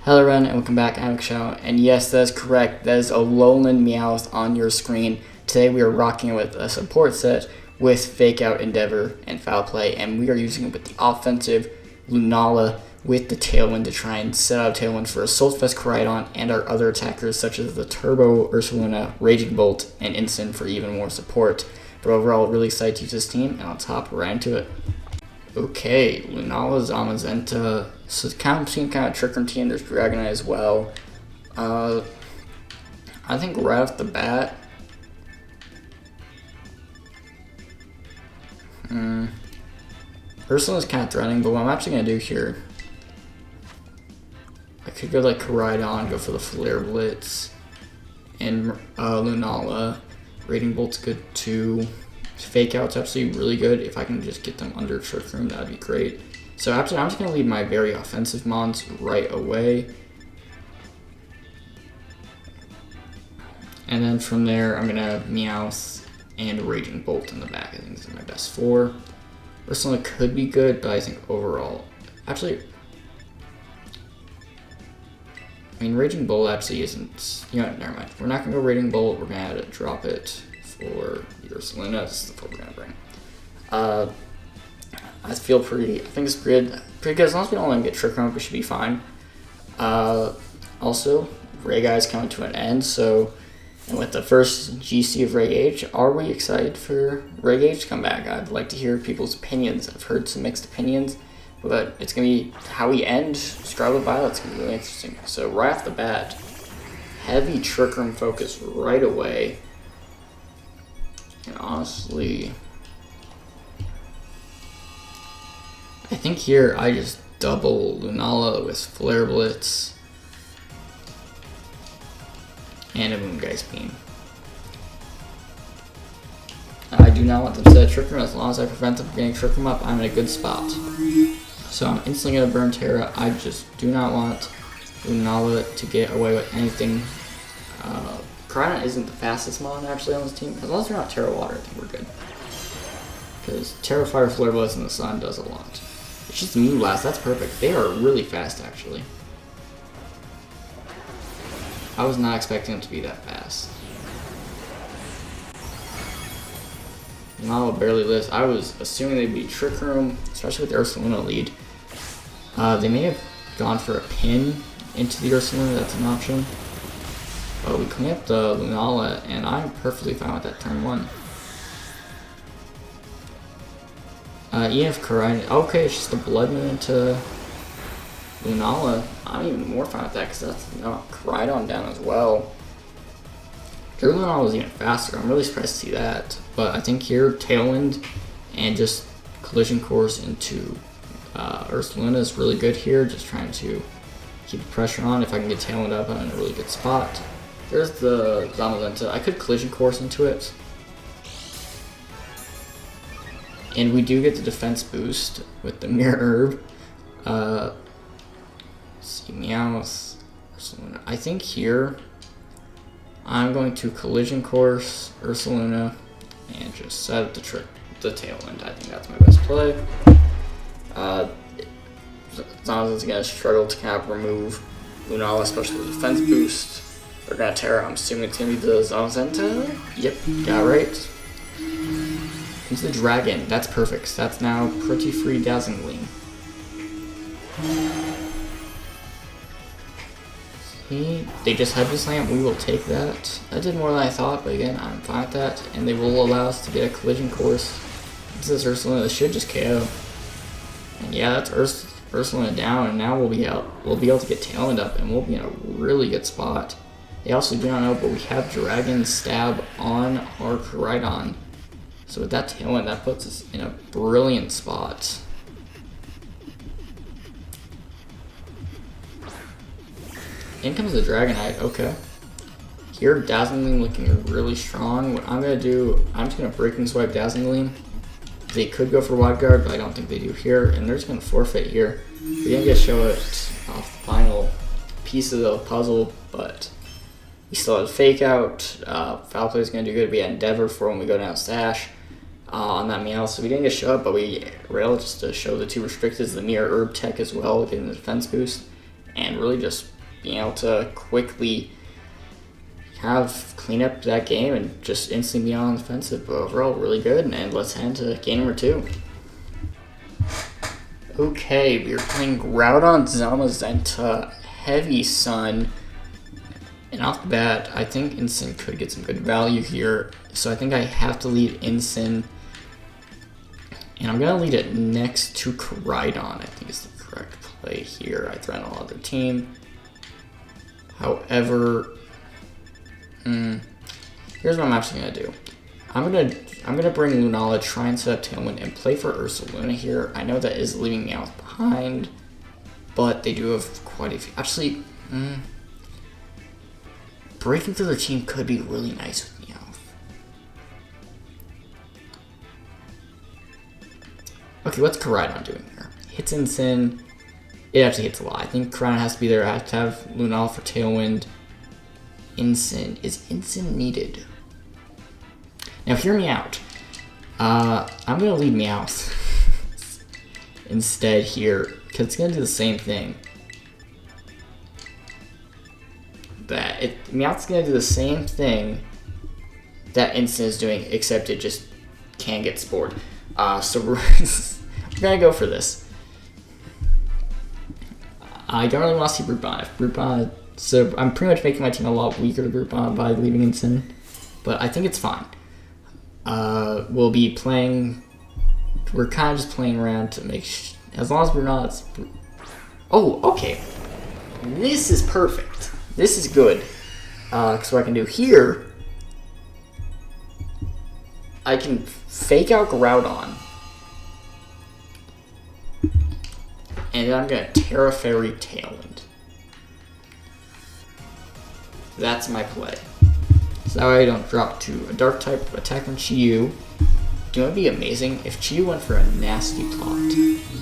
Hello everyone and welcome back, I'm Show, and yes, that is correct, that is Alolan Meowth on your screen. Today we are rocking it with a support set with Fake Out, Endeavor, and Foul Play, and we are using it with the offensive Lunala with the Tailwind to try and set out Tailwind for Assault Vest Koraidon and our other attackers such as the Turbo, Ursaluna, Raging Bolt, and Instant for even more support. But overall, really excited to use this team, and I'll hop right into it. Okay, Lunala, Zamazenta, so it's kind of Trick Room team, there's Dragonite as well. I think right off the bat, Ursaluna's kind of threatening, but what I'm actually going to do here, I could go like Koraidon, go for the Flare Blitz, and Lunala. Raging Bolt's good too. Fake Out's actually really good. If I can just get them under Trick Room, that would be great. So actually, I'm just going to leave my very offensive mons right away. And then from there, I'm going to have Meowth and Raging Bolt in the back. I think these are my best four. Ursaluna could be good, but I think overall... Actually... I mean, Raging Bolt actually isn't... You know what, never mind. We're not going to go Raging Bolt. We're going to have to drop it for the Ursaluna. This is the what we're going to bring. I feel I think it's pretty good. As long as we don't let him get Trick Room, we should be fine. Also, Rega is coming to an end, so... And with the first GC of Reg-Age, are we excited for Reg-Age to come back? I'd like to hear people's opinions. I've heard some mixed opinions, but it's going to be how we end Scarlet Violet's going to be really interesting. So right off the bat, heavy Trick Room focus right away. And honestly, I think here I just double Lunala with Flare Blitz and a Moongeist Beam. I do not want them to set Trick Room. As long as I prevent them from getting Trick Room up, I'm in a good spot. So I'm instantly going to burn Terra. I just do not want Lunala to get away with anything. Koraidon isn't the fastest mon actually on this team. As long as they're not Terra Water, I think we're good. Because Terra Fire, Flare Blitz in the sun does a lot. It's just Moon Blast, that's perfect. They are really fast actually. I was not expecting them to be that fast. Lunala barely lives. I was assuming they'd be Trick Room, especially with the Ursaluna lead. They may have gone for a pin into the Ursaluna, that's an option. But we clean up the Lunala, and I'm perfectly fine with that turn one. EF Koraidon, okay, it's just a Blood Moon into Lunala. I'm even more fine with that because that's Koraidon down as well. Their Lunala was even faster. I'm really surprised to see that. But I think here, Tailwind and just Collision Course into Ursaluna is really good here. Just trying to keep the pressure on. If I can get Tailwind up, I'm in a really good spot. There's the Zamazenta. I could Collision Course into it. And we do get the defense boost with the Mirror Herb. See, Meowth, Ursaluna. I think here I'm going to Collision Course Ursaluna and just set up the Tailwind. I think that's my best play. Zamazenta's going to struggle to kind of remove Lunala, especially the defense boost. They're going to Terra. I'm assuming it's going to be the Zamazenta. Yep, got right. Into the Dragon. That's perfect. That's now pretty free Dazzling Gleam. They just had this lamp, we will take that. That did more than I thought, but again, I'm fine with that. And they will allow us to get a Collision Course. This is Ursaluna, this should just KO. And yeah, that's Ursaluna down, and now we'll be able to get Tailwind up, and we'll be in a really good spot. They also do not know, but we have Dragon Stab on our Koraidon. So with that Tailwind, that puts us in a brilliant spot. In comes the Dragonite, okay. Here, Dazzling Gleam looking really strong. What I'm going to do, I'm just going to Breaking Swipe Dazzling Gleam. They could go for Wide Guard, but I don't think they do here. And they're just going to forfeit here. We didn't get to show it off the final piece of the puzzle, but we still have Fake Out. Foul Play is going to do good. We had Endeavor for when we go down Stash. on that Meowth, so we didn't get show up, but we were able just to show the two restricteds, the Mirror Herb tech as well, getting the defense boost, and really just being able to quickly clean up that game and just instantly be on the offensive. But overall, really good. And let's head into game number 2. Okay, we are playing Groudon, Zamazenta, Heavy Sun. And off the bat, I think Ensign could get some good value here. So I think I have to lead Ensign. And I'm going to lead it next to Koraidon, I think is the correct play here. I threaten all other team. However, here's what I'm actually going to do. I'm gonna bring Lunala, try and set up Tailwind, and play for Ursaluna here. I know that is leaving Meowth behind, but they do have quite a few. Actually, breaking through their team could be really nice with Meowth. Okay, what's Koraidon doing here? Hits Ensign. It actually hits a lot. I think Koraidon has to be there. I have to have Lunala for Tailwind. Ensign. Is Ensign needed? Now, hear me out. I'm going to lead Meowth instead here, because it's going to do the same thing. Meowth's going to do the same thing that Ensign is doing, except it just can get spored. So we're going to go for this. I don't really want to see Brute Bond. So I'm pretty much making my team a lot weaker to Brute Bond by leaving Ensign, but I think it's fine. We'll be playing. We're kind of just playing around to make. As long as we're not. Oh, okay. This is perfect. This is good. So what I can do here, I can fake out Groudon, and then I'm gonna Terra Fairy Tailwind. That's my play. So that way I don't drop to a dark type attack on Chi-Yu. You know, it would be amazing if Chi-Yu went for a nasty plot,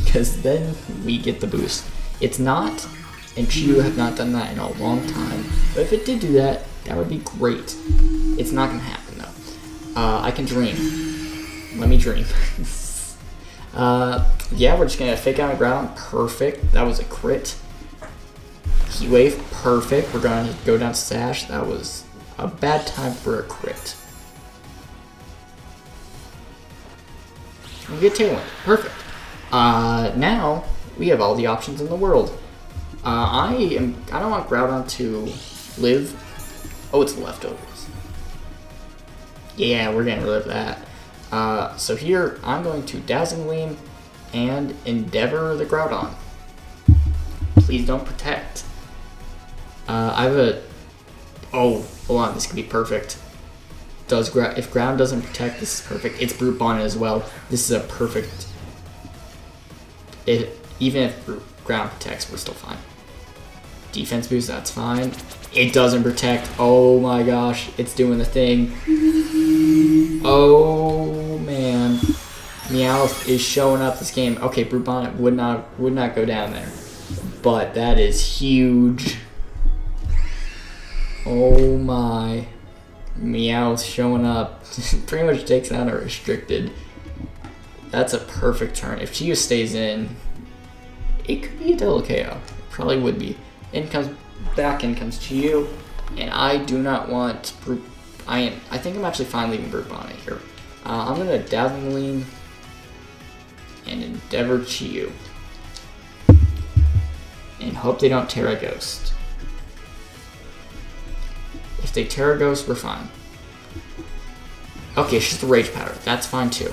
because then we get the boost. It's not, and Chi-Yu have not done that in a long time, but if it did do that, that would be great. It's not going to happen though. I can dream. Let me dream. Yeah, we're just going to fake out a ground. Perfect. That was a crit. Heat Wave. Perfect. We're going to go down Sash. That was a bad time for a crit. We get Tailwind. Perfect. Now we have all the options in the world. I don't want Groudon to live. Oh, it's leftovers. Yeah, we're getting rid of that. So here I'm going to Dazzling Gleam and Endeavor the Groudon. Please don't protect. I have a. Oh, hold on, this could be perfect. If ground doesn't protect, this is perfect. It's Brute Bond as well. This is a perfect. Even if ground protects, we're still fine. Defense boost, that's fine. It doesn't protect. Oh my gosh, it's doing the thing. Oh man, Meowth is showing up this game. Okay, Brute Bond would not go down there, but that is huge. Oh my. Meowth showing up. Pretty much takes out a restricted. That's a perfect turn. If Chi-Yu stays in, it could be a double KO. It probably would be. In comes Chi-Yu. And I do not want Brute. I think I'm actually fine leaving Brute Bonnet here. I'm gonna Dazzling Gleam and Endeavor Chi-Yu. And hope they don't Terra Ghost. If they Terra Ghost, we're fine. Okay, it's just a Rage Powder. That's fine too.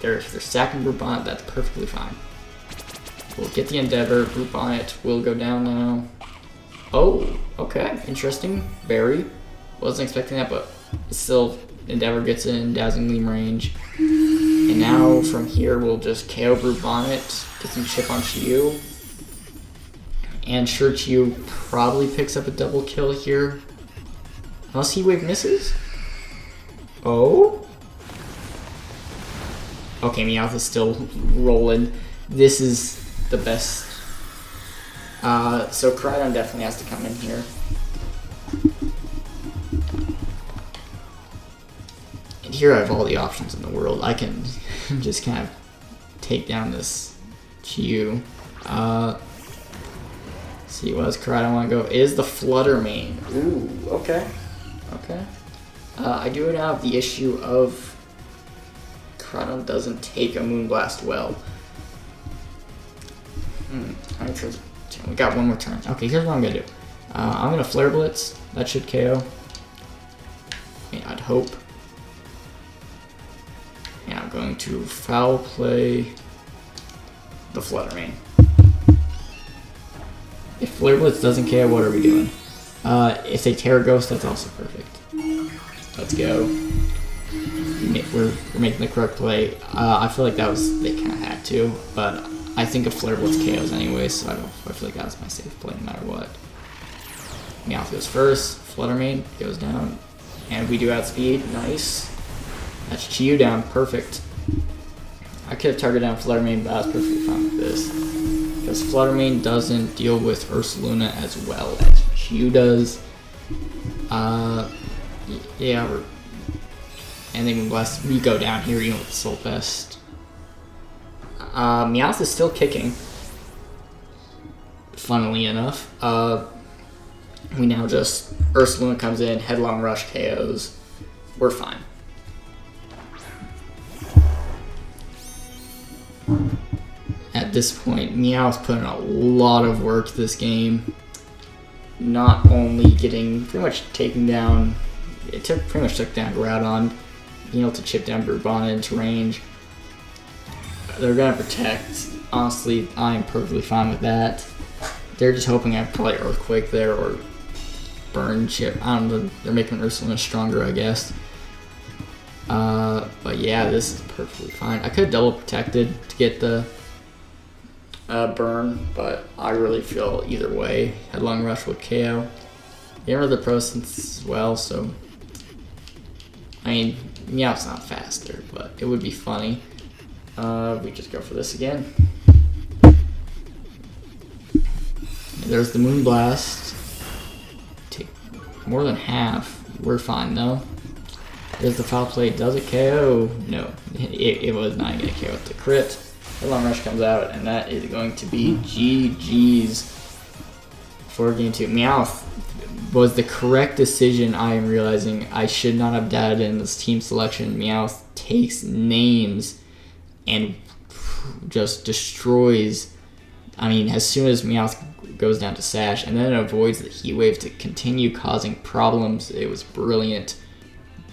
They're sacking Brute Bonnet, that's perfectly fine. We'll get the Endeavor. Brute Bonnet will go down now. Oh, okay. Interesting. Berry. Wasn't expecting that, but still, Endeavor gets in Dazzling Gleam range. And now from here, we'll just KO Brute Bonnet, get some chip on Chi-Yu. And sure, Chi-Yu probably picks up a double kill here. Unless Heat Wave misses? Oh? Okay, Meowth is still rolling. This is the best. So Koraidon definitely has to come in here. And here I have all the options in the world. I can just kind of take down this Chi-Yu. So see what else I want to go. It is the Flutter Mane. Ooh, okay. Okay. I do have the issue of Koraidon doesn't take a Moonblast well. We got one more turn. Okay, here's what I'm going to do. I'm going to Flare Blitz. That should KO. I mean, I'd hope. And I'm going to Foul Play the Flutter Mane. If Flare Blitz doesn't KO, what are we doing? If they Terra Ghost, that's also perfect. Let's go. We're making the correct play. I feel like they kind of had to, but I think a Flare Blitz KOs anyway, so I feel like that was my safe play no matter what. Meowth goes first, Flutter Mane goes down, and we do outspeed. Nice. That's Chiyu down, perfect. I could have targeted down Flutter Mane, but I was perfectly fine with this. Because Flutter Mane doesn't deal with Ursaluna as well as Chiyu does. Yeah, and then we go down here, even with the Soul Fest. Meowth is still kicking. Funnily enough. We now just Ursaluna comes in, Headlong Rush KOs. We're fine. At this point, Meowth's put in a lot of work this game. Not only getting pretty much taken down, pretty much took down Groudon, being able to chip down Brubana into range. They're gonna protect. Honestly, I'm perfectly fine with that. They're just hoping I probably Earthquake there or Burn Chip. I don't know. They're making Ursaluna stronger, I guess. But yeah, this is perfectly fine. I could have double protected to get the burn, but I really feel either way. Headlong Rush would KO. Get rid of the Process as well, so I mean, Meowth's not faster, but it would be funny. We just go for this again. There's the Moonblast. Take more than half. We're fine though. There's the Foul Play. Does it KO? No, it was not going to KO with the crit. Headlong Rush comes out, and that is going to be GG's for game 2. Meowth was the correct decision. I am realizing I should not have dialed in this team selection. Meowth takes names and just destroys. I mean, as soon as Meowth goes down to Sash, and then it avoids the Heat Wave to continue causing problems. It was brilliant,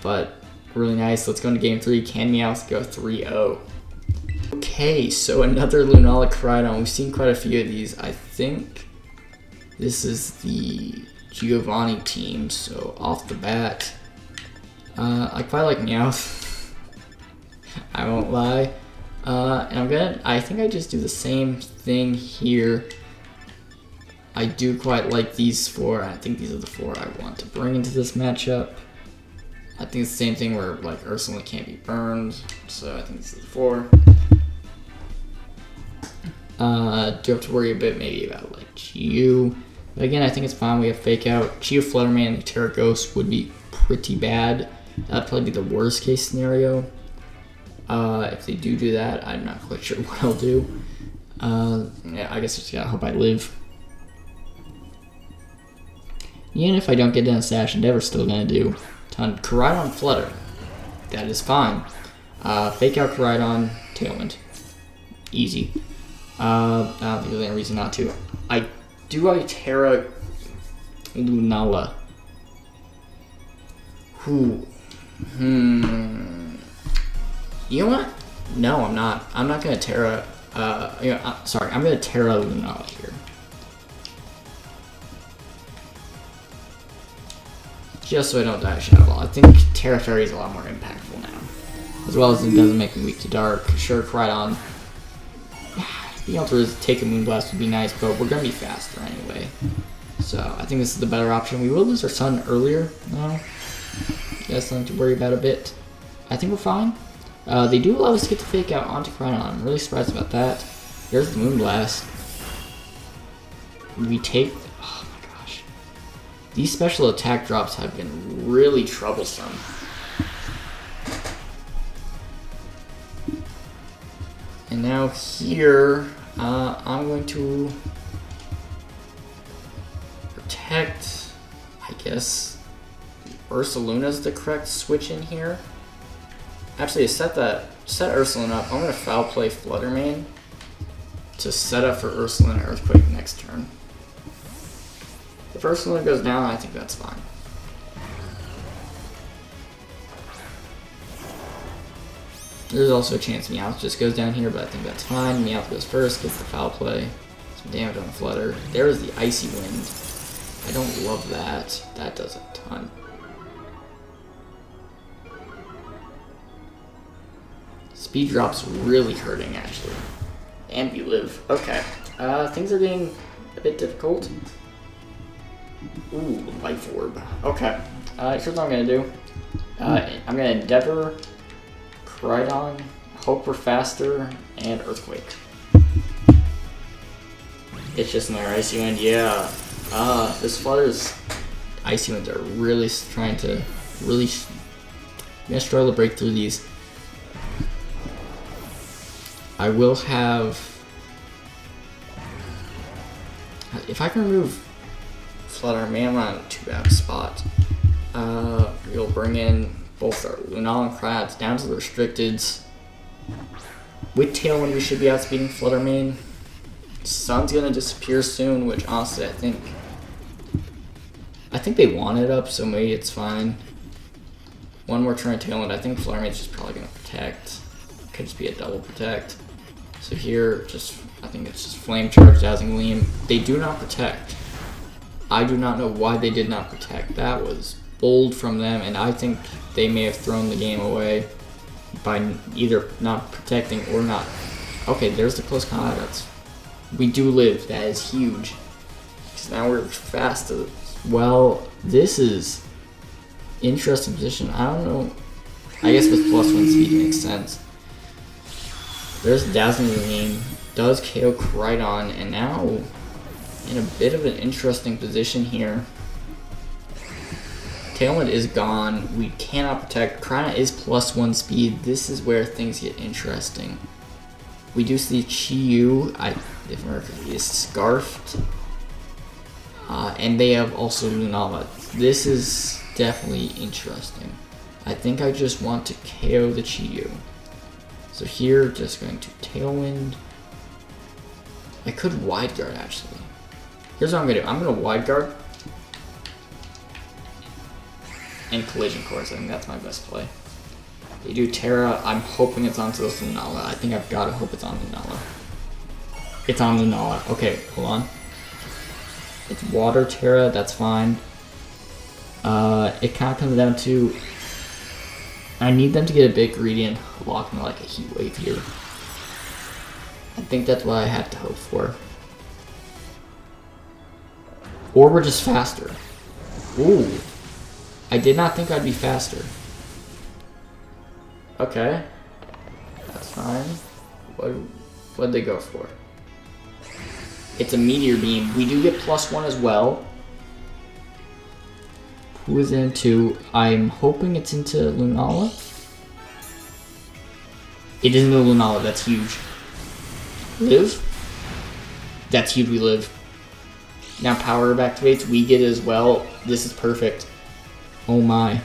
but really nice. Let's go into game 3. Can Meowth go 3-0? Okay, so another Lunala Koraidon. We've seen quite a few of these. I think this is the Giovanni team, so off the bat, I quite like Meowth. I won't lie. And I think I just do the same thing here. I do quite like these 4. I think these are the 4 I want to bring into this matchup. I think it's the same thing where like Ursaluna can't be burned, so I think this is the 4. Do have to worry a bit maybe about like Chiyu. But again, I think it's fine. We have Fake Out. Chiyu, Flutter Mane, and Terra Ghost would be pretty bad. That'd probably be the worst case scenario. If they do that, I'm not quite sure what I'll do. Yeah, I guess I just gotta hope I live. Even if I don't get down to Sash, Endeavor's still gonna do a ton. Koraidon Flutter. That is fine. Fake Out Koraidon, Tailwind. Easy. I don't think there's any reason not to. I do a Terra Lunala. You know what? No, I'm not. I'm not gonna Terra. Sorry, I'm gonna Terra Lunala here. Just so I don't die of Shadow Ball. I think Terra Fairy is a lot more impactful now. As well as it doesn't make me weak to Dark. Sure, Koraidon. Being able to take a Moonblast would be nice, but we're going to be faster anyway. So I think this is the better option. We will lose our Sun earlier, though. That's something to worry about a bit. I think we're fine. They do allow us to get the Fake Out onto Koraidon. I'm really surprised about that. There's the Moonblast. We take... Oh my gosh. These special attack drops have been really troublesome. And now here, I'm going to protect, I guess, Ursaluna's the correct switch in here. Actually, set Ursaluna up. I'm going to foul play Fluttermane to set up for Ursaluna Earthquake next turn. If Ursaluna goes down, I think that's fine. There's also a chance Meowth just goes down here, but I think that's fine. Meowth goes first, gets the foul play. Some damage on Flutter. There's the Icy Wind. I don't love that. That does a ton. Speed drop's really hurting, actually. And we live. Okay. Things are getting a bit difficult. Ooh, Life Orb. Okay. Here's what I'm gonna do. I'm gonna Endeavor, Koraidon, Hope we're faster, and Earthquake. It's just another Icy Wind, yeah. This Flutter's Icy Winds are really trying to, I'm gonna struggle to break through these. I will have, if I can remove Flutter, man, I'm not in too bad a spot. We'll bring in both our Lunala and Cryods down to the restricteds. With Tailwind, we should be outspeeding Fluttermane. Sun's gonna disappear soon, which honestly I think they want it up, so maybe it's fine. One more turn of Tailwind, I think Fluttermane's just probably gonna protect. Could just be a double protect. So here, I think it's just Flame Charge, Dazzling Gleam. They do not protect. I do not know why they did not protect. That was bold from them, and I think they may have thrown the game away by either not protecting or not. Okay, there's the close combat. We do live. That is huge. Because now we're fast. Well, this is interesting position. I don't know. I guess with +1 speed makes sense. There's Dazzling Gleam. Does KO Koraidon, and now in a bit of an interesting position here. Tailwind is gone. We cannot protect. Koraidon is +1 speed. This is where things get interesting. We do see Chi-Yu, if Mercury is Scarfed. And they have also Lunala. This is definitely interesting. I think I just want to KO the Chi-Yu. So here, just going to Tailwind. I could Wide Guard, actually. Here's what I'm going to do. I'm going to Wide Guard. And Collision Course. I think that's my best play. They do Terra. I'm hoping it's onto this Lunala. I think I've got to hope it's on Lunala. It's on Lunala. Okay, hold on. It's Water Terra. That's fine. It kind of comes down to, I need them to get a bit greedy and lock me like a Heat Wave here. I think that's what I have to hope for. Or we're just faster. Ooh. I did not think I'd be faster. Okay. That's fine. What'd they go for? It's a Meteor Beam. We do get +1 as well. Who is it into? I'm hoping it's into Lunala. It is into Lunala. That's huge. Live? That's huge. We live. Now Power Herb activates. We get it as well. This is perfect. Oh my.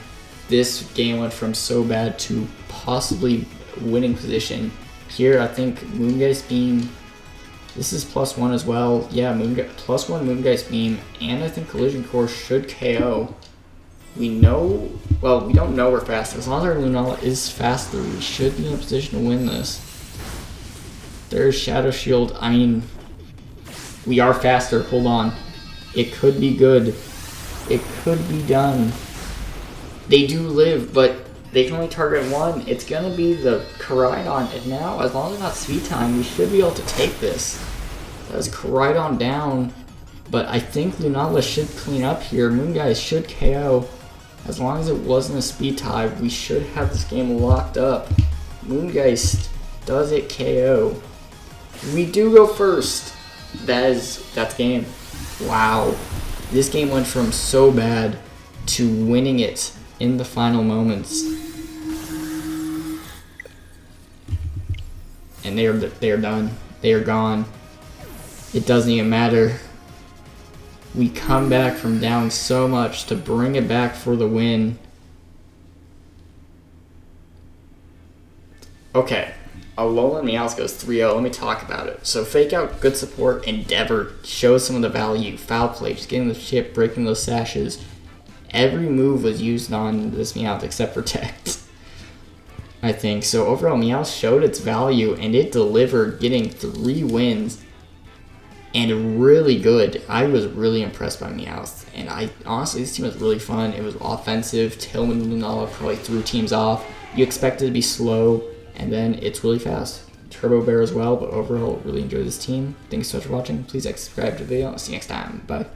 This game went from so bad to possibly winning position. Here, I think Moongeist Beam. This is +1 as well. Yeah, +1 Moongeist Beam. And I think Collision Course should KO. We know, well, we don't know we're faster. As long as our Lunala is faster, we should be in a position to win this. There's Shadow Shield. I mean, we are faster. Hold on. It could be good. It could be done. They do live, but they can only target one. It's going to be the Koraidon. And now, as long as it's not Speed Time, we should be able to take this. That's Koraidon down. But I think Lunala should clean up here. Moongeist should KO. As long as it wasn't a Speed Tie, we should have this game locked up. Moongeist, does it KO? We do go first. That's game. Wow. This game went from so bad to winning it in the final moments. And they are done. They are gone. It doesn't even matter. We come back from down so much to bring it back for the win. Okay, Alolan Meowth goes 3-0. Let me talk about it. So Fake Out, good support. Endeavor shows some of the value. Foul Play, just getting the chip, breaking those sashes. Every move was used on this Meowth except Protect, I think. So overall, Meowth showed its value, and it delivered, getting 3 wins. And really good. I was really impressed by Meowth. And honestly, this team was really fun. It was offensive. Tillman and Lunala probably threw teams off. You expect it to be slow, and then it's really fast. Turbo Bear as well, but overall, really enjoyed this team. Thanks so much for watching. Please subscribe to the video. I'll see you next time. Bye.